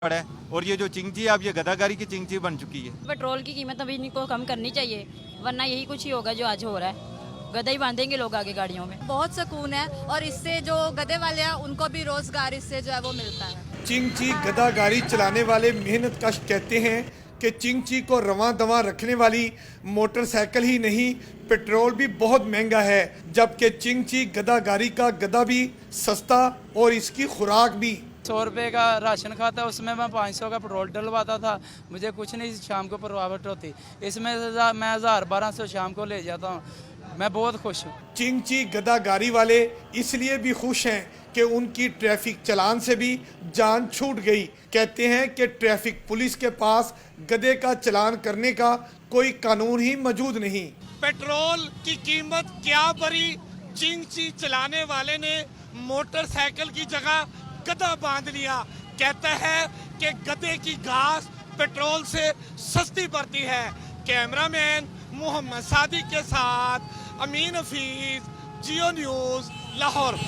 पड़ा है। और ये जो चिंगची अब ये गदागारी की चिंगची बन चुकी है। पेट्रोल की कीमत अभी इनको कम करनी चाहिए, वरना यही कुछ ही होगा जो आज हो रहा है। गधा ही बांधेंगे लोग आगे गाड़ियों में। बहुत सुकून है और इससे जो गधे वाले हैं उनको भी रोजगार इससे जो है वो मिलता है। चिंगची गधा गाड़ी चलाने वाले मेहनत कश कहते हैं कि चिंगची को रवां दवां रखने वाली मोटरसाइकिल ही नहीं पेट्रोल भी बहुत महंगा है, जबकि चिंगची गधा गाड़ी का गधा भी सस्ता और इसकी खुराक भी। 100 रुपये का राशन खाता, उसमें मैं 500 का पेट्रोल डलवाता था, मुझे कुछ नहीं शाम को प्रभावित होती। इसमें मैं 1000-1200 शाम को ले जाता हूँ, मैं बहुत खुश हूँ। चिंगची गधा गाड़ी वाले इसलिए भी खुश हैं कि उनकी ट्रैफिक चालान से भी जान छूट गई। कहते हैं कि ट्रैफिक पुलिस के पास गधे का चालान करने का कोई कानून ही मौजूद नहीं। पेट्रोल की कीमत क्या बढ़ी, चिंगची चलाने वाले ने मोटरसाइकिल की जगह गधा बांध लिया। कहता है कि गधे की घास पेट्रोल से सस्ती पड़ती है। कैमरामैन मोहम्मद सादिक के साथ अमीन हफीज, जियो न्यूज़, लाहौर।